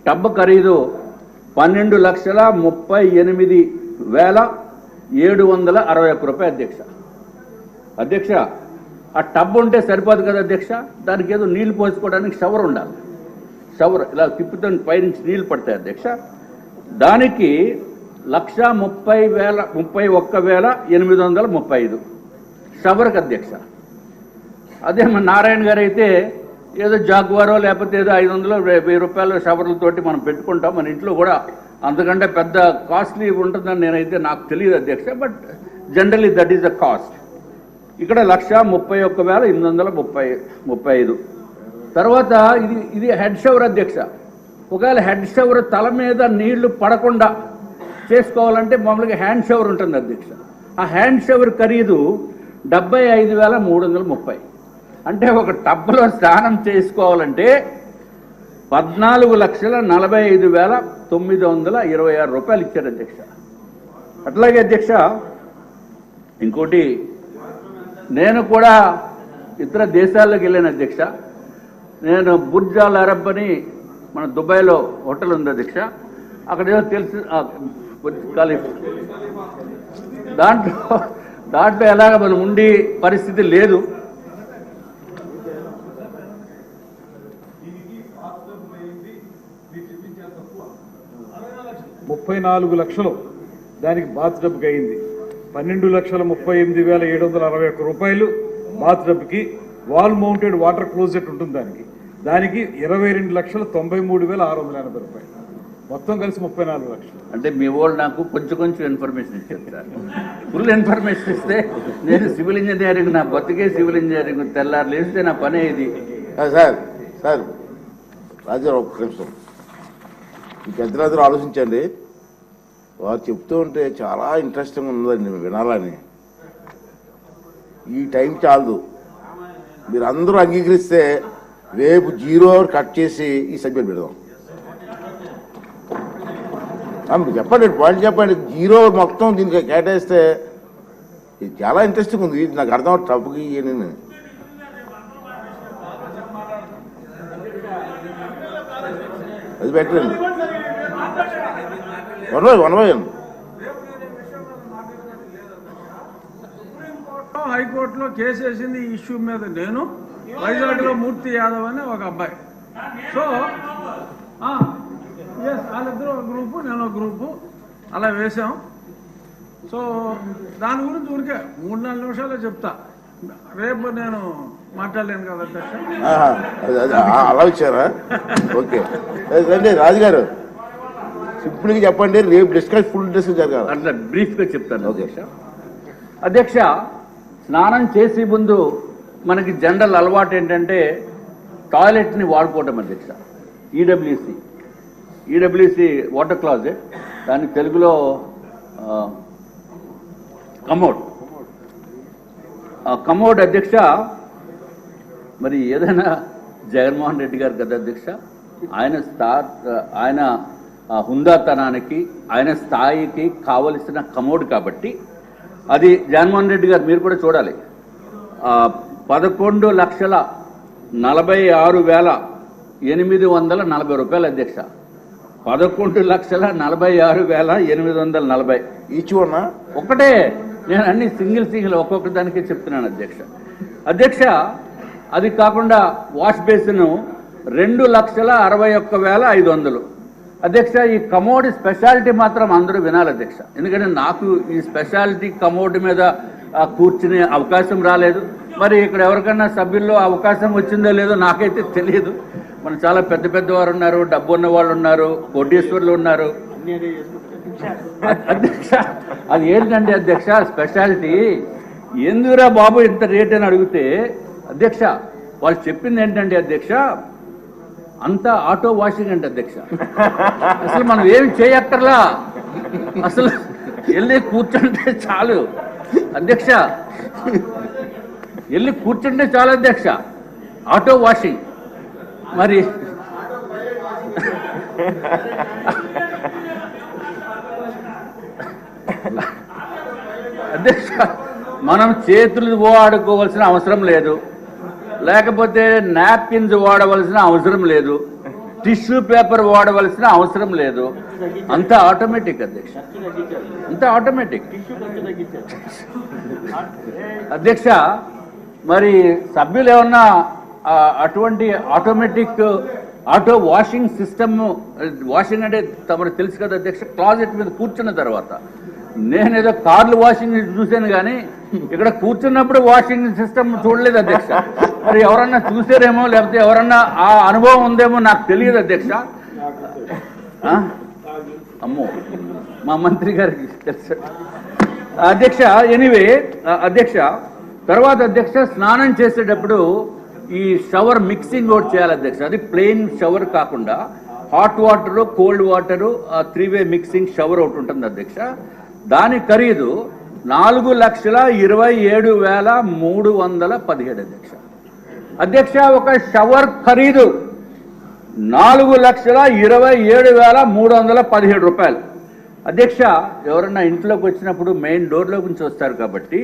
Tub ఖరీదు 12,38,761 రూపాయలు అధ్యక్ష. అధ్యక్ష, ఆ టబ్ ఉంటే సరిపోదు కదా అధ్యక్ష, దానికి ఏదో నీళ్లు పోసుకోవడానికి షవర్ ఉండాలి. షవర్ ఇలా తిప్పుతో పైనుంచి నీళ్లు పడతాయి అధ్యక్ష. దానికి 1,31,835 షవర్కి అధ్యక్ష. అదే మన నారాయణ గారు అయితే ఏదో జాగ్వారో లేకపోతే ఏదో 500-1000 రూపాయల షవర్లతోటి మనం పెట్టుకుంటాం. మన ఇంట్లో కూడా అంతకంటే పెద్ద కాస్ట్లీ ఉంటుందని నేనైతే నాకు తెలియదు అధ్యక్ష. But generally that is the cost. ఇక్కడ 1,31,835. తర్వాత ఇది హెడ్ షవర్ అధ్యక్ష. ఒకవేళ హెడ్ షవర్ తల మీద నీళ్లు పడకుండా చేసుకోవాలంటే మామూలుగా హ్యాండ్ షవర్ ఉంటుంది అధ్యక్ష. ఆ హ్యాండ్ షవర్ ఖరీదు 75,330. అంటే ఒక టబ్లో స్నానం చేసుకోవాలంటే 14,45,926 రూపాయలు ఇచ్చారు అధ్యక్ష. అట్లాగే అధ్యక్ష ఇంకోటి, నేను కూడా ఇతర దేశాల్లోకి వెళ్ళాను అధ్యక్ష. నేను బుర్జ్ అల్ అరబ్ అని మన దుబాయ్లో హోటల్ ఉంది అధ్యక్ష. అక్కడ ఏదో తెలిసి దాంట్లో ఎలాగ మనం ఉండి పరిస్థితి లేదు. $34 లక్షలు దానికి బాత్ డబ్కి అయింది. 12,38,761 రూపాయలు బాత్ డబ్కి. వాల్ మౌంటెడ్ వాటర్ క్లోజెట్ ఉంటుంది దానికి 22,93,680 రూపాయలు. మొత్తం కలిసి 34 లక్షలు. అంటే మీ వాళ్ళు నాకు కొంచెం ఇన్ఫర్మేషన్ ఇచ్చారు సార్. ఫుల్ ఇన్ఫర్మేషన్ ఇస్తే నేను సివిల్ ఇంజనీరింగ్, నా బతికే సివిల్ ఇంజనీరింగ్, తెల్లారు లేస్తే నా పనే ఇది. సార్ రాజారావు ఒక్క నిమిషం, ఈ పెద్దలందరూ ఆలోచించండి. వారు చెప్తూ ఉంటే చాలా ఇంట్రెస్టింగ్ ఉందండి వినాలని. ఈ టైం చాలదు. మీరు అందరూ అంగీకరిస్తే రేపు 0 అవర్ కట్ చేసి ఈ సబ్జెక్ట్ పెడదాం. చెప్పండి, పాయింట్ చెప్పండి. 0 అవర్ మొత్తం దీనికి కేటాయిస్తే ఇది చాలా ఇంట్రెస్టింగ్ ఉంది. ఇది నాకు అర్థం టప్పుకి నేను అది పెట్టండి. One by one. హైకోర్టులో కేసు వేసింది ఈ ఇష్యూ మీద నేను, వైజాగ్లో మూర్తి యాదవ్ అని ఒక అబ్బాయి. సో వాళ్ళిద్దరూ ఒక గ్రూపు, నేను ఒక గ్రూపు, అలా వేసాం. సో దాని గురించి ఊరికే 3-4 నిమిషాలే చెప్తా. రేపు నేను మాట్లాడలేను కదా అధ్యక్ష. అలా వచ్చారా? ఓకే రండి రాజుగారు, సింపుల్గా చెప్పండి. రేపు ఫుల్ డిస్కస్ జరగాలి. అట్లా బ్రీఫ్గా చెప్తాను అధ్యక్ష. అధ్యక్ష, స్నానం చేసే ముందు మనకి జనరల్ అలవాటు ఏంటంటే టాయిలెట్ని వాడుకోవటం అధ్యక్ష. ఈడబ్ల్యూసి వాటర్ క్లాజెట్, దాని తెలుగులో కమోడ్ అధ్యక్ష. మరి ఏదైనా జగన్మోహన్ రెడ్డి గారు కదా అధ్యక్ష, ఆయన హుందాతనానికి, ఆయన స్థాయికి కావలసిన కమోడ్ కాబట్టి అది జగన్మోహన్ రెడ్డి గారు మీరు కూడా చూడాలి. 11,46,840 రూపాయలు అధ్యక్ష. 11,46,840 ఈచ్ వన్ ఒకటే. నేను అన్ని సింగిల్ ఒక్కొక్క దానికే చెప్తున్నాను అధ్యక్ష. అధ్యక్ష, అది కాకుండా వాష్ బేసిన్ 2,61,500. అధ్యక్ష, ఈ కమోడ్ స్పెషాలిటీ మాత్రం అందరూ వినాలి అధ్యక్ష. ఎందుకంటే నాకు ఈ స్పెషాలిటీ కమోడ్ మీద కూర్చునే అవకాశం రాలేదు. మరి ఇక్కడ ఎవరికన్నా సభ్యుల్లో అవకాశం వచ్చిందో లేదో నాకైతే తెలియదు. మన చాలా పెద్దవారు ఉన్నారు, డబ్బు ఉన్న వాళ్ళు ఉన్నారు, కోటీశ్వరులు ఉన్నారు అధ్యక్ష. అది ఏంటంటే అధ్యక్ష స్పెషాలిటీ, ఎందుకురా బాబు ఇంత రేట్ అని అడిగితే అధ్యక్ష వాళ్ళు చెప్పింది ఏంటంటే అధ్యక్ష, అంతా ఆటో వాషింగ్ అంటే అధ్యక్ష. అసలు మనం ఏమి చేయక్కర్లా, అసలు వెళ్ళి కూర్చుంటే చాలు అధ్యక్ష. వెళ్ళి కూర్చుంటే చాలు అధ్యక్ష, ఆటో వాషింగ్. మరి అధ్యక్ష, మనం చేతులు వాడుకోవాల్సిన అవసరం లేదు, లేకపోతే నాప్కిన్స్ వాడవలసిన అవసరం లేదు. టిష్యూ పేపర్ వాడవలసిన అవసరం లేదు, అంతా ఆటోమేటిక్ అధ్యక్ష, అంతా ఆటోమేటిక్. అధ్యక్ష, మరి సభ్యులు ఏమన్నా అటువంటి automatic auto washing system, washing అంటే తమకు తెలుసు కదా అధ్యక్ష, క్లాజెట్ మీద కూర్చున్న తర్వాత, నేనేదో కార్లు వాషింగ్ చూశాను కానీ ఇక్కడ కూర్చున్నప్పుడు వాషింగ్ సిస్టమ్ చూడలేదు అధ్యక్ష. మరి ఎవరన్నా చూసారేమో లేకపోతే ఎవరన్నా ఆ అనుభవం ఉందేమో నాకు తెలియదు అధ్యక్ష. అమ్మో, మా మంత్రి గారికి తెలుసు అధ్యక్ష. ఎనీవే అధ్యక్ష, తర్వాత అధ్యక్ష స్నానం చేసేటప్పుడు ఈ షవర్ మిక్సింగ్ ఒకటి చేయాలి అధ్యక్ష. అది ప్లెయిన్ షవర్ కాకుండా హాట్ వాటరు కోల్డ్ వాటరు 3-వే మిక్సింగ్ షవర్ ఒకటి ఉంటుంది అధ్యక్ష. దాని ఖరీదు 4,27,317 అధ్యక్ష. అధ్యక్ష, ఒక షవర్ ఖరీదు 4,27,317 రూపాయలు అధ్యక్ష. ఎవరన్నా ఇంట్లోకి వచ్చినప్పుడు మెయిన్ డోర్లో నుంచి వస్తారు కాబట్టి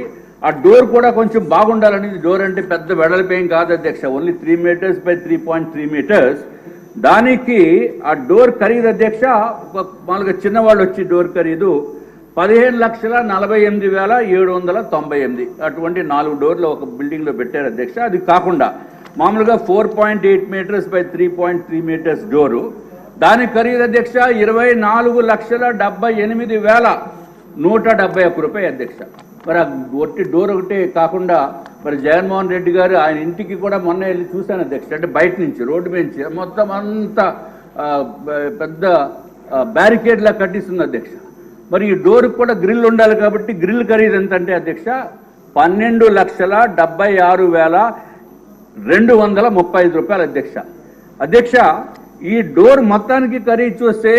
ఆ డోర్ కూడా కొంచెం బాగుండాలనేది. డోర్ అంటే పెద్ద వెడల్పేం కాదు అధ్యక్ష, ఓన్లీ 3 meters by 3.3 meters. దానికి ఆ డోర్ ఖరీదు అధ్యక్ష, మామూలుగా చిన్నవాళ్ళు వచ్చి డోర్ ఖరీదు 15,48,798. అటువంటి 4 డోర్లు ఒక బిల్డింగ్లో పెట్టారు అధ్యక్ష. అది కాకుండా మామూలుగా 4.8 meters by 3.3 meters డోరు, దాని ఖరీదు అధ్యక్ష 24,78,171 రూపాయి అధ్యక్ష. మరి ఆ ఒట్టి డోర్ ఒకటే కాకుండా మరి జగన్మోహన్ రెడ్డి గారు ఆయన ఇంటికి కూడా మొన్న వెళ్ళి చూశాను అధ్యక్ష. అంటే బయట నుంచి రోడ్డు నుంచి మొత్తం అంతా పెద్ద బ్యారికేడ్లా కట్టిస్తుంది అధ్యక్ష. మరి ఈ డోర్కి కూడా గ్రిల్ ఉండాలి కాబట్టి గ్రిల్ ఖరీదు ఎంత అంటే అధ్యక్ష 12,76,235 రూపాయలు అధ్యక్ష. అధ్యక్ష, ఈ డోర్ మొత్తానికి ఖరీదు చూస్తే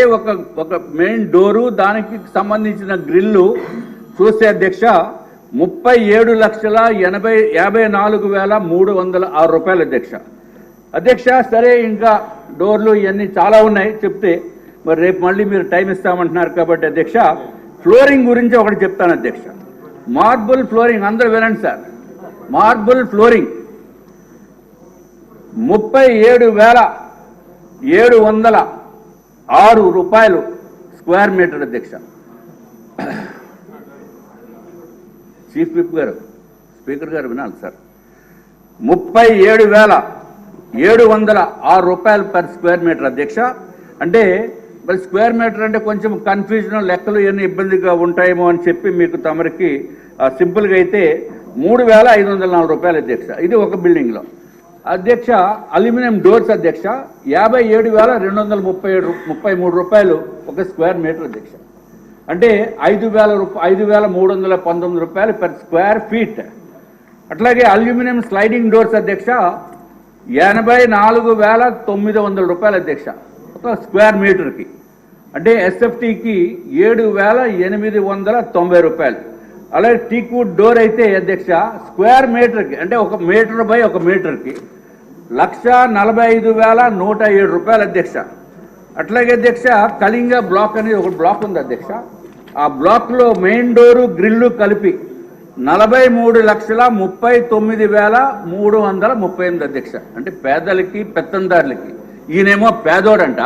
ఒక మెయిన్ డోరు దానికి సంబంధించిన గ్రిల్లు చూస్తే అధ్యక్ష 37,54,306 రూపాయలు అధ్యక్ష. అధ్యక్ష, సరే ఇంకా డోర్లు ఇవన్నీ చాలా ఉన్నాయి చెప్తే, మరి రేపు మళ్ళీ మీరు టైం ఇస్తామంటున్నారు కాబట్టి అధ్యక్ష, ఫ్లోరింగ్ గురించి ఒకటి చెప్తాను అధ్యక్ష. మార్బుల్ ఫ్లోరింగ్, అందరూ వినండి సార్. మార్బుల్ ఫ్లోరింగ్ 37,706 రూపాయలు స్క్వేర్ మీటర్ అధ్యక్ష. చీఫ్ విప్ గారు, స్పీకర్ గారు వినాలి సార్. 37,706 రూపాయలు పర్ స్క్వేర్ మీటర్ అధ్యక్ష. అంటే మరి స్క్వేర్ మీటర్ అంటే కొంచెం కన్ఫ్యూజన్, లెక్కలు ఇవన్నీ ఇబ్బందిగా ఉంటాయేమో అని చెప్పి మీకు తమరికి సింపుల్గా అయితే 3,504 రూపాయలు అధ్యక్ష. ఇది ఒక బిల్డింగ్లో అధ్యక్ష. అల్యూమినియం డోర్స్ అధ్యక్ష 57,233 రూపాయలు ఒక స్క్వేర్ మీటర్ అధ్యక్ష. అంటే 5,319 రూపాయలు పర్ స్క్వేర్ ఫీట్. అట్లాగే అల్యూమినియం స్లైడింగ్ డోర్స్ అధ్యక్ష 84,900 రూపాయలు అధ్యక్ష ఒక స్క్వేర్ మీటర్కి. అంటే ఎస్ఎఫ్టీకి 7,890 రూపాయలు. అలాగే టీక్వుడ్ డోర్ అయితే అధ్యక్ష స్క్వేర్ మీటర్కి, అంటే 1 మీటర్ బై 1 మీటర్కి 1,45,107 రూపాయలు అధ్యక్ష. అట్లాగే అధ్యక్ష కళింగ బ్లాక్ అనేది ఒక బ్లాక్ ఉంది అధ్యక్ష. ఆ బ్లాక్లో మెయిన్ డోరు గ్రిల్లు కలిపి 43,39,338 అధ్యక్ష. అంటే పేదలకి పెత్తందారులకి. ఈయనేమో పేదోడంట,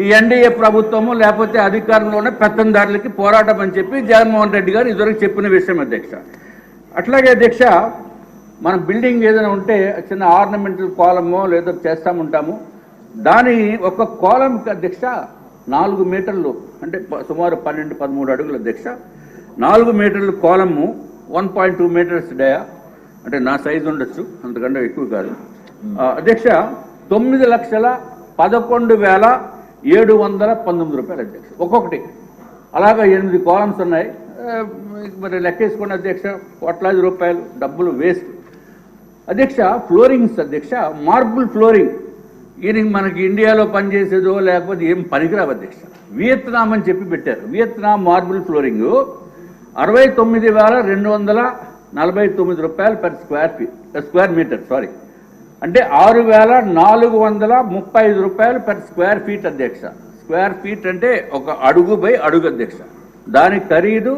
ఈ ఎన్డీఏ ప్రభుత్వము లేకపోతే అధికారంలోనే పెత్తందారులకి పోరాటం అని చెప్పి జగన్మోహన్ రెడ్డి గారు ఇదివరకు చెప్పిన విషయం అధ్యక్ష. అట్లాగే అధ్యక్ష మన బిల్డింగ్ ఏదైనా ఉంటే చిన్న ఆర్నమెంటల్ కాలమో లేదో చేస్తాముంటాము. దాని ఒక కాలంకి అధ్యక్ష 4 మీటర్లు, అంటే సుమారు 12-13 అడుగులు అధ్యక్ష. 4 మీటర్లు కాలము 1.2 meters డయా, అంటే నా సైజు ఉండొచ్చు, అంతకంటే ఎక్కువ కాదు అధ్యక్ష. 9,11,719 రూపాయలు అధ్యక్ష ఒక్కొక్కటి. అలాగా 8 కాలమ్స్ ఉన్నాయి. మరి లెక్కేసుకోండి అధ్యక్ష, కోట్లాది రూపాయలు డబ్బులు వేస్ట్ అధ్యక్ష. ఫ్లోరింగ్స్ అధ్యక్ష, మార్బుల్ ఫ్లోరింగ్ ఇది మనకి ఇండియాలో పనిచేసేదో లేకపోతే ఏం పనికిరావు అధ్యక్ష. వియత్నాం అని చెప్పి పెట్టారు. వియత్నాం మార్బుల్ ఫ్లోరింగ్ 69,249 రూపాయలు పర్ స్క్వేర్ మీటర్ సారీ, అంటే 6,435 రూపాయలు పర్ స్క్వేర్ ఫీట్ అధ్యక్ష. స్క్వేర్ ఫీట్ అంటే 1 అడుగు బై అడుగు అధ్యక్ష. దాని ఖరీదు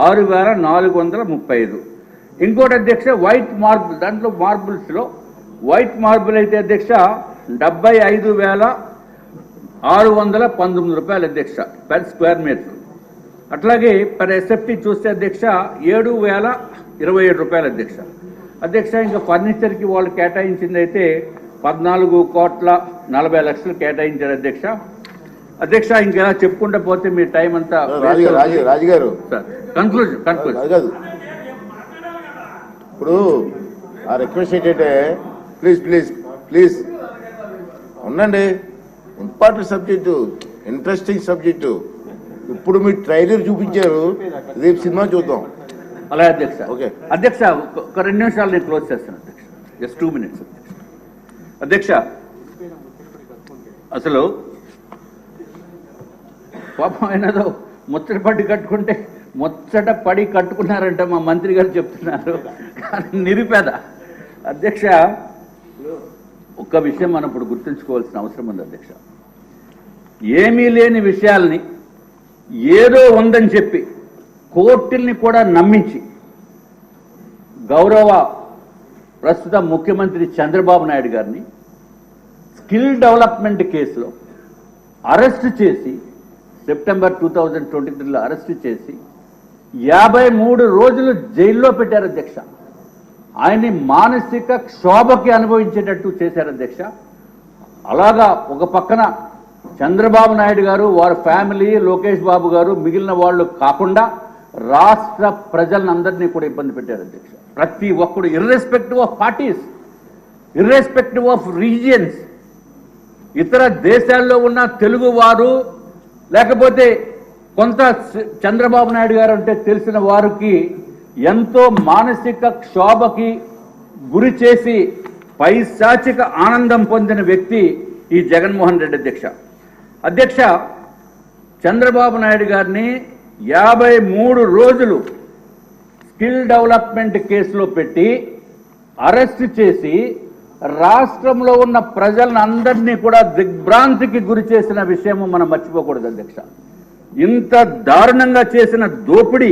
6,435. ఇంకోటి అధ్యక్ష వైట్ మార్బుల్, దాంట్లో మార్బుల్స్లో వైట్ మార్బుల్ అయితే అధ్యక్ష 619 అధ్యక్ష పర్ స్క్వేర్ మీటర్. అట్లాగే పర్ ఎస్ఎఫ్టీ చూస్తే అధ్యక్ష 7,027 అధ్యక్ష. అధ్యక్ష ఇంకా ఫర్నిచర్కి వాళ్ళు కేటాయించింది అయితే 14,40,00,000 కేటాయించారు అధ్యక్ష. అధ్యక్ష ఇంకెలా చెప్పుకుంటూ పోతే మీ టైం అంతా రాజు గారు కన్క్లూజన్ కాదు ఇప్పుడు ఆ రిక్వెస్ట్ ఏంటంటే ప్లీజ్ ఉండండి. Important subject, interesting subject. ఇప్పుడు మీరు ట్రైలర్ చూపించారు, రేపు సినిమా చూద్దాం. అలాగే అధ్యక్ష. ఓకే అధ్యక్ష ఒక 2 నిమిషాలు నేను క్లోజ్ చేస్తాను అధ్యక్ష. జస్ట్ 2 minutes అధ్యక్ష. అసలు పాపం ఆయనదో ముచ్చట పడి కట్టుకున్నారంట మా మంత్రి గారు చెప్తున్నారు. కానీ నిరుపేద అధ్యక్ష. ఒక్క విషయం మనం ఇప్పుడు గుర్తుంచుకోవాల్సిన అవసరం ఉంది అధ్యక్ష. ఏమీ లేని విషయాల్ని ఏదో ఉందని చెప్పి కోర్టుల్ని కూడా నమ్మించి గౌరవ ప్రస్తుత ముఖ్యమంత్రి చంద్రబాబు నాయుడు గారిని స్కిల్ డెవలప్మెంట్ కేసులో అరెస్ట్ చేసి సెప్టెంబర్ 2023లో అరెస్ట్ చేసి 53 రోజులు జైల్లో పెట్టారు అధ్యక్ష. ఆయన్ని మానసిక క్షోభకి అనుభవించేటట్టు చేశారు అధ్యక్ష. అలాగా ఒక పక్కన చంద్రబాబు నాయుడు గారు, వారి ఫ్యామిలీ, లోకేష్ బాబు గారు, మిగిలిన వాళ్ళు కాకుండా రాష్ట్ర ప్రజలందరినీ కూడా ఇబ్బంది పెట్టారు అధ్యక్ష. ప్రతి ఒక్కడు irrespective of parties, irrespective of regions, ఇతర దేశాల్లో ఉన్న తెలుగు వారు లేకపోతే కొంత చంద్రబాబు నాయుడు గారు అంటే తెలిసిన వారికి ఎంతో మానసిక క్షోభకి గురి చేసి పైశాచిక ఆనందం పొందిన వ్యక్తి ఈ జగన్మోహన్ రెడ్డి అధ్యక్ష. చంద్రబాబు నాయుడు గారిని 53 రోజులు స్కిల్ డెవలప్మెంట్ కేసులో పెట్టి అరెస్ట్ చేసి రాష్ట్రంలో ఉన్న ప్రజలను అందరినీ కూడా దిగ్భ్రాంతికి గురి చేసిన విషయము మనం మర్చిపోకూడదు అధ్యక్ష. ఇంత దారుణంగా చేసిన దోపిడీ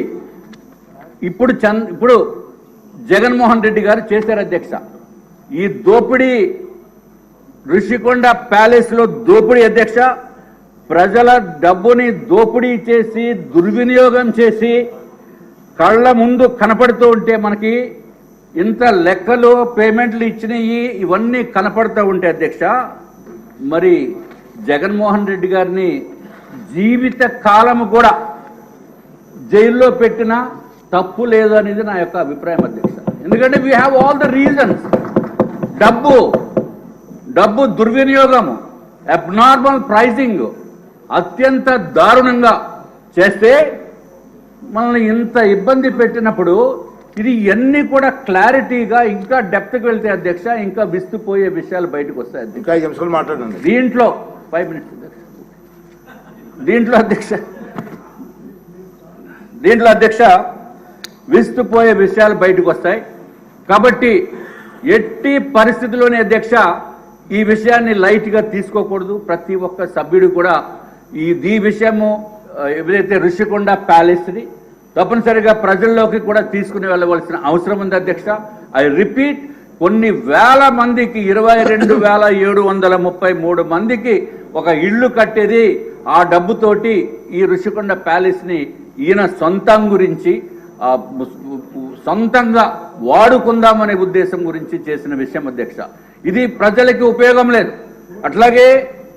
ఇప్పుడు జగన్మోహన్ రెడ్డి గారు చేశారు అధ్యక్ష. ఈ దోపిడీ ఋషికొండ ప్యాలెస్ లో దోపిడీ అధ్యక్ష. ప్రజల డబ్బుని దోపిడీ చేసి దుర్వినియోగం చేసి కళ్ళ ముందు కనపడుతూ ఉంటే మనకి ఇంత లెక్కలు పేమెంట్లు ఇచ్చినవి ఇవన్నీ కనపడుతూ ఉంటే అధ్యక్ష, మరి జగన్మోహన్ రెడ్డి గారిని జీవిత కాలము కూడా జైల్లో పెట్టినా తప్పు లేదు అనేది నా యొక్క అభిప్రాయం అధ్యక్ష. ఎందుకంటే we have all the reasons. డబ్బు దుర్వినియోగము, అబ్నార్మల్ ప్రైజింగ్ అత్యంత దారుణంగా చేస్తే మనల్ని ఇంత ఇబ్బంది పెట్టినప్పుడు ఇది ఇవన్నీ కూడా క్లారిటీగా ఇంకా డెప్త్కి వెళ్తే అధ్యక్ష ఇంకా విస్తుపోయే విషయాలు బయటకు వస్తాయి అధ్యక్ష. మాట్లాడండి దీంట్లో 5 minutes దీంట్లో అధ్యక్ష విస్తుపోయే విషయాలు బయటకు వస్తాయి. కాబట్టి ఎట్టి పరిస్థితుల్లోనే అధ్యక్ష ఈ విషయాన్ని లైట్గా తీసుకోకూడదు. ప్రతి ఒక్క సభ్యుడు కూడా ఈ విషయము ఏదైతే ఋషికొండ ప్యాలెస్ని తప్పనిసరిగా ప్రజల్లోకి కూడా తీసుకుని వెళ్ళవలసిన అవసరం ఉంది అధ్యక్ష. ఐ రిపీట్, కొన్ని వేల మందికి 22,733 మందికి ఒక ఇల్లు కట్టేది ఆ డబ్బుతోటి ఈ ఋషికొండ ప్యాలెస్ని ఈయన సొంతంగా వాడుకుందామనే ఉద్దేశం గురించి చేసిన విషయం అధ్యక్ష. ఇది ప్రజలకి ఉపయోగం లేదు. అట్లాగే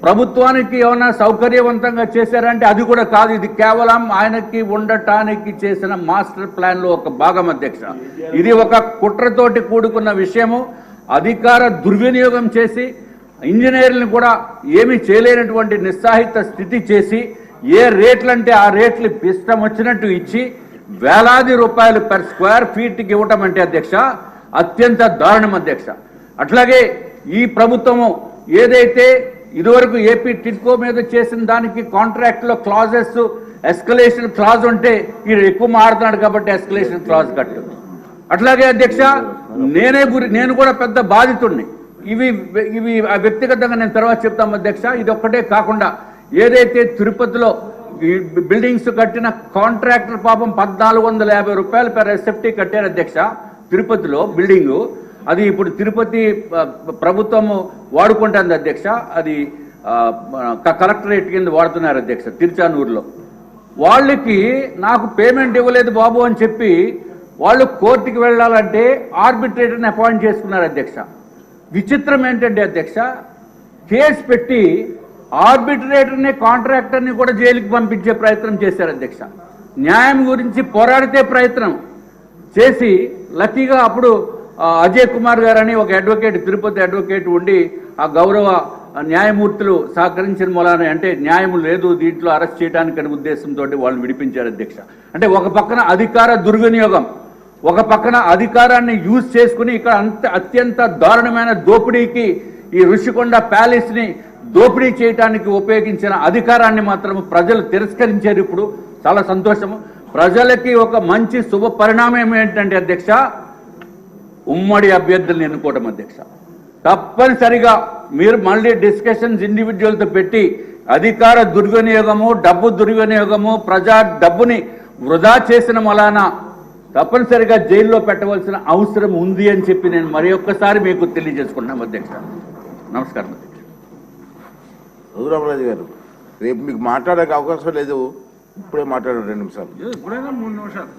ప్రభుత్వానికి ఏమైనా సౌకర్యవంతంగా చేశారంటే అది కూడా కాదు. ఇది కేవలం ఆయనకి ఉండటానికి చేసిన మాస్టర్ ప్లాన్ లో ఒక భాగం అధ్యక్ష. ఇది ఒక కుట్రతోటి కూడుకున్న విషయము. అధికార దుర్వినియోగం చేసి ఇంజనీర్లను కూడా ఏమీ చేయలేనటువంటి నిస్సాహిత స్థితి చేసి ఏ రేట్లంటే ఆ రేట్లు ఇష్టం వచ్చినట్టు ఇచ్చి వేలాది రూపాయలు పర్ స్క్వేర్ ఫీట్కి ఇవ్వటం అంటే అధ్యక్ష అత్యంత దారుణం అధ్యక్ష. అట్లాగే ఈ ప్రభుత్వము ఏదైతే ఇదివరకు ఏపీ టిడ్కో మీద చేసిన దానికి కాంట్రాక్ట్లో క్లాజెస్ ఎస్కలేషన్ క్లాజ్ ఉంటే ఈయన ఎక్కువ మారుతున్నాడు కాబట్టి ఎస్కలేషన్ క్లాజ్ కట్టు. అట్లాగే అధ్యక్ష నేను కూడా పెద్ద బాధితుడిని. ఇవి వ్యక్తిగతంగా నేను తర్వాత చెప్తాం అధ్యక్ష. ఇది ఒక్కటే కాకుండా ఏదైతే తిరుపతిలో ఈ బిల్డింగ్స్ కట్టిన కాంట్రాక్టర్ పాపం 1,450 రూపాయలు పర్ ఎస్ఎఫ్టీ కట్టారు అధ్యక్ష. తిరుపతిలో బిల్డింగు అది ఇప్పుడు తిరుపతి ప్రభుత్వము వాడుకుంటుంది అధ్యక్ష. అది కలెక్టరేట్ కింద వాడుతున్నారు అధ్యక్ష తిరుచానూరులో. వాళ్ళకి నాకు పేమెంట్ ఇవ్వలేదు బాబు అని చెప్పి వాళ్ళు కోర్టుకి వెళ్ళాలంటే ఆర్బిట్రేటర్ని అపాయింట్ చేసుకున్నారు అధ్యక్ష. విచిత్రం ఏంటంటే అధ్యక్ష, కేసు పెట్టి ఆర్బిట్రేటర్ని కాంట్రాక్టర్ని కూడా జైలుకి పంపించే ప్రయత్నం చేశారు అధ్యక్ష. న్యాయం గురించి పోరాడితే ప్రయత్నం చేసి లక్కీగా అప్పుడు అజయ్ కుమార్ గారని ఒక అడ్వకేట్, తిరుపతి అడ్వకేట్ ఉండి ఆ గౌరవ న్యాయమూర్తులు సహకరించిన మూలాన, అంటే న్యాయం లేదు దీంట్లో అరెస్ట్ చేయడానికి అనే ఉద్దేశంతో వాళ్ళు విడిపించారు అధ్యక్ష. అంటే ఒక పక్కన అధికార దుర్వినియోగం, ఒక పక్కన అధికారాన్ని యూజ్ చేసుకుని ఇక్కడ అత్యంత దారుణమైన దోపిడీకి ఈ ఋషికొండ ప్యాలెస్ ని దోపిడీ చేయడానికి ఉపయోగించిన అధికారాన్ని మాత్రం ప్రజలు తిరస్కరించారు. ఇప్పుడు చాలా సంతోషము. ప్రజలకి ఒక మంచి శుభ పరిణామం ఏంటంటే అధ్యక్ష, ఉమ్మడి అభ్యర్థులను ఎన్నుకోవడం అధ్యక్ష. తప్పనిసరిగా మీరు మళ్ళీ డిస్కషన్స్ ఇండివిజువల్తో పెట్టి అధికార దుర్వినియోగము, డబ్బు దుర్వినియోగము, ప్రజా డబ్బుని వృధా చేసిన వలన తప్పనిసరిగా జైల్లో పెట్టవలసిన అవసరం ఉంది అని చెప్పి నేను మరి ఒక్కసారి మీకు తెలియజేసుకుంటున్నాను అధ్యక్ష. నమస్కారం అధ్యక్ష. రఘురామరాజు గారు, రేపు మీకు మాట్లాడే అవకాశం లేదు, ఇప్పుడే మాట్లాడారు 2 నిమిషాలు. ఎప్పుడైనా 3 నిమిషాలు.